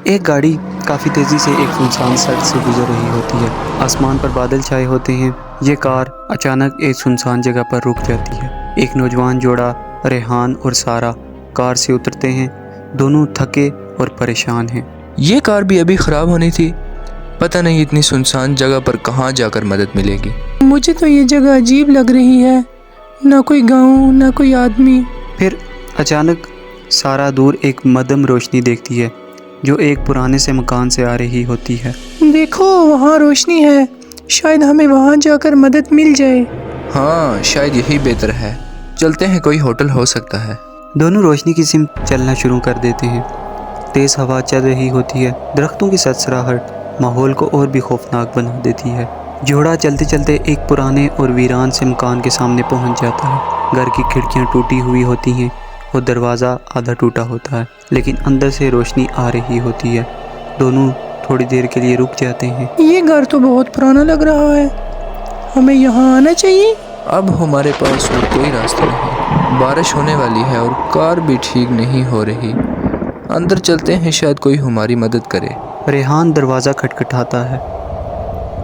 ایک گاڑی کافی تیزی سے ایک سنسان سڑک سے گزر رہی ہوتی ہے۔ آسمان پر بادل چھائے ہوتے ہیں۔ یہ کار اچانک ایک سنسان جگہ پر رک جاتی ہے۔ ایک نوجوان جوڑا ریحان اور سارہ کار سے اترتے ہیں۔ دونوں تھکے اور پریشان ہیں۔ یہ کار بھی ابھی خراب ہونی تھی۔ پتہ نہیں اتنی سنسان جگہ پر کہاں جا کر مدد ملے گی۔ مجھے تو یہ جگہ عجیب لگ رہی ہے، نہ کوئی گاؤں نہ کوئی آدمی۔ پھر اچانک سارہ دور ایک مدھم روشنی دیکھتی ہے جو ایک پرانے سے مکان سے آ رہی ہوتی ہے۔ دیکھو وہاں روشنی ہے، شاید ہمیں وہاں جا کر مدد مل جائے۔ ہاں شاید یہی بہتر ہے، چلتے ہیں، کوئی ہوٹل ہو سکتا ہے۔ دونوں روشنی کی سمت چلنا شروع کر دیتے ہیں۔ تیز ہوا چل رہی ہوتی ہے۔ درختوں کی سرسراہٹ ماحول کو اور بھی خوفناک بنا دیتی ہے۔ جوڑا چلتے چلتے ایک پرانے اور ویران سے مکان کے سامنے پہنچ جاتا ہے۔ گھر کی کھڑکیاں ٹوٹی ہوئی ہوتی ہیں اور دروازہ آدھا ٹوٹا ہوتا ہے، لیکن اندر سے روشنی آ رہی ہوتی ہے۔ دونوں تھوڑی دیر کے لیے رک جاتے ہیں۔ یہ گھر تو بہت پرانا لگ رہا ہے، ہمیں یہاں آنا چاہیے۔ اب ہمارے پاس اور کوئی راستہ نہیں، بارش ہونے والی ہے اور کار بھی ٹھیک نہیں ہو رہی۔ اندر چلتے ہیں، شاید کوئی ہماری مدد کرے۔ ریحان دروازہ کھٹکھٹاتا ہے۔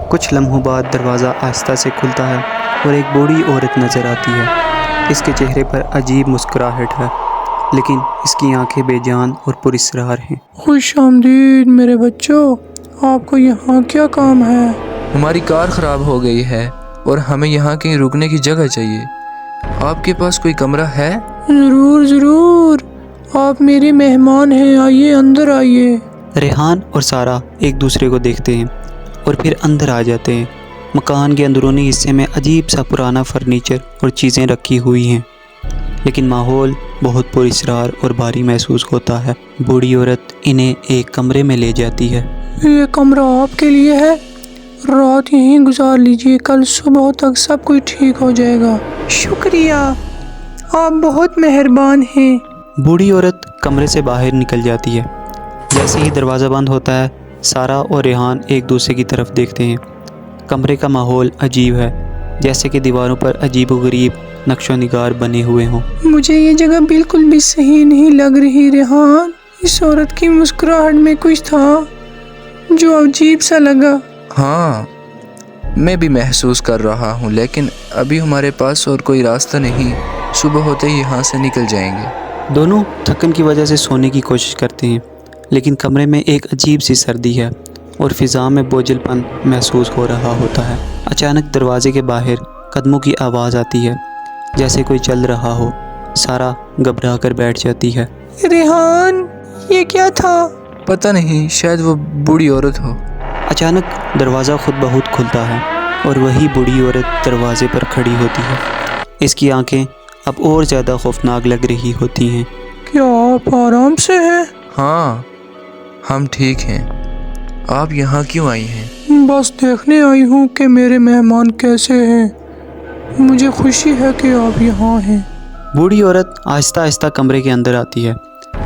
کچھ لمحوں بعد دروازہ آہستہ سے کھلتا ہے اور ایک بوڑھی عورت نظر آتی ہے۔ اس کے چہرے پر عجیب مسکراہٹ ہے، لیکن اس کی آنکھیں بے جان اور پراسرار ہیں۔ خوش آمدید میرے بچوں، آپ کو یہاں کیا کام ہے؟ ہماری کار خراب ہو گئی ہے اور ہمیں یہاں کہیں رکنے کی جگہ چاہیے۔ آپ کے پاس کوئی کمرہ ہے؟ ضرور ضرور، آپ میرے مہمان ہیں، آئیے اندر آئیے۔ ریحان اور سارہ ایک دوسرے کو دیکھتے ہیں اور پھر اندر آ جاتے ہیں۔ مکان کے اندرونی حصے میں عجیب سا پرانا فرنیچر اور چیزیں رکھی ہوئی ہیں، لیکن ماحول بہت پراسرار اور بھاری محسوس ہوتا ہے۔ بوڑھی عورت انہیں ایک کمرے میں لے جاتی ہے۔ یہ کمرہ آپ کے لیے ہے، رات یہیں گزار لیجیے، کل صبح تک سب کچھ ٹھیک ہو جائے گا۔ شکریہ، آپ بہت مہربان ہیں۔ بوڑھی عورت کمرے سے باہر نکل جاتی ہے۔ جیسے ہی دروازہ بند ہوتا ہے، سارہ اور ریحان ایک دوسرے کی طرف دیکھتے ہیں۔ کمرے کا ماحول عجیب ہے، جیسے کہ دیواروں پر عجیب و غریب نقش و نگار بنے ہوئے ہوں۔ مجھے یہ جگہ بالکل بھی صحیح نہیں لگ رہی ریحان، اس عورت کی مسکراہٹ میں کچھ تھا جو عجیب سا لگا۔ ہاں میں بھی محسوس کر رہا ہوں، لیکن ابھی ہمارے پاس اور کوئی راستہ نہیں، صبح ہوتے ہی یہاں سے نکل جائیں گے۔ دونوں تھکن کی وجہ سے سونے کی کوشش کرتے ہیں، لیکن کمرے میں ایک عجیب سی سردی ہے اور فضا میں بوجھل پن محسوس ہو رہا ہوتا ہے۔ اچانک دروازے کے باہر قدموں کی آواز آتی ہے، جیسے کوئی چل رہا ہو۔ سارہ گھبرا کر بیٹھ جاتی ہے۔ ریحان، یہ کیا تھا؟ پتہ نہیں، شاید وہ بوڑھی عورت ہو۔ اچانک دروازہ خود بہت کھلتا ہے اور وہی بوڑھی عورت دروازے پر کھڑی ہوتی ہے۔ اس کی آنکھیں اب اور زیادہ خوفناک لگ رہی ہوتی ہیں۔ کیا آپ آرام سے ہیں؟ ہاں ہم ٹھیک ہیں، آپ یہاں کیوں آئی ہیں؟ بس دیکھنے آئی ہوں کہ میرے مہمان کیسے ہیں، مجھے خوشی ہے کہ آپ یہاں ہیں۔ بوڑھی عورت آہستہ آہستہ کمرے کے اندر آتی ہے۔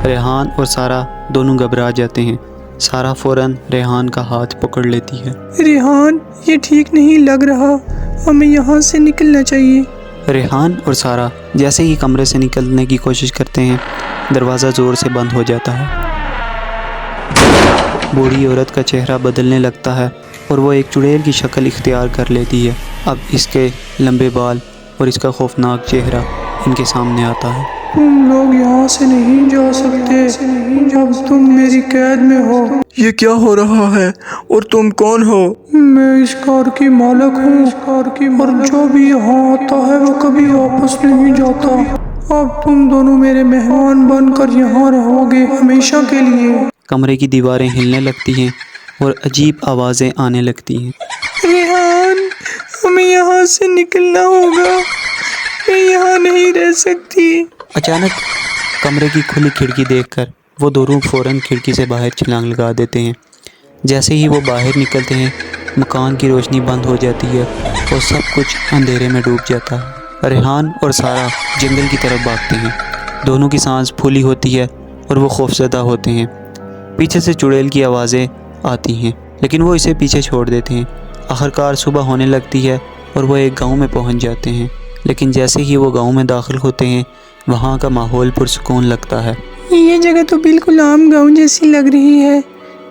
ریحان اور سارہ دونوں گھبرا جاتے ہیں۔ سارہ فوراً ریحان کا ہاتھ پکڑ لیتی ہے۔ ریحان، یہ ٹھیک نہیں لگ رہا، ہمیں یہاں سے نکلنا چاہیے۔ ریحان اور سارہ جیسے ہی کمرے سے نکلنے کی کوشش کرتے ہیں، دروازہ زور سے بند ہو جاتا ہے۔ بوڑھی عورت کا چہرہ بدلنے لگتا ہے اور وہ ایک چڑیل کی شکل اختیار کر لیتی ہے۔ اب اس کے لمبے بال اور اس کا خوفناک چہرہ ان کے سامنے آتا ہے۔ تم لوگ یہاں سے نہیں جا سکتے، اب تم میری قید میں ہو۔ یہ کیا ہو رہا ہے اور تم کون ہو؟ میں اس کار کی مالک ہوں اور جو بھی یہاں آتا ہے وہ کبھی واپس نہیں جاتا۔ اب تم دونوں میرے مہمان بن کر یہاں رہو گے ہمیشہ کے لیے۔ کمرے کی دیواریں ہلنے لگتی ہیں اور عجیب آوازیں آنے لگتی ہیں۔ ریحان، ہمیں یہاں سے نکلنا ہوگا، میں یہاں نہیں رہ سکتی۔ اچانک کمرے کی کھلی کھڑکی دیکھ کر وہ دونوں فوراً کھڑکی سے باہر چھلانگ لگا دیتے ہیں۔ جیسے ہی وہ باہر نکلتے ہیں، مکان کی روشنی بند ہو جاتی ہے اور سب کچھ اندھیرے میں ڈوب جاتا ہے۔ ریحان اور سارہ جنگل کی طرف بھاگتے ہیں۔ دونوں کی سانس پھولی ہوتی ہے اور وہ خوفزدہ ہوتے ہیں۔ پیچھے سے چڑیل کی آوازیں آتی ہیں، لیکن وہ اسے پیچھے چھوڑ دیتے ہیں۔ آخرکار صبح ہونے لگتی ہے اور وہ ایک گاؤں میں پہنچ جاتے ہیں، لیکن جیسے ہی وہ گاؤں میں داخل ہوتے ہیں، وہاں کا ماحول پرسکون لگتا ہے۔ یہ جگہ تو بالکل عام گاؤں جیسی لگ رہی ہے،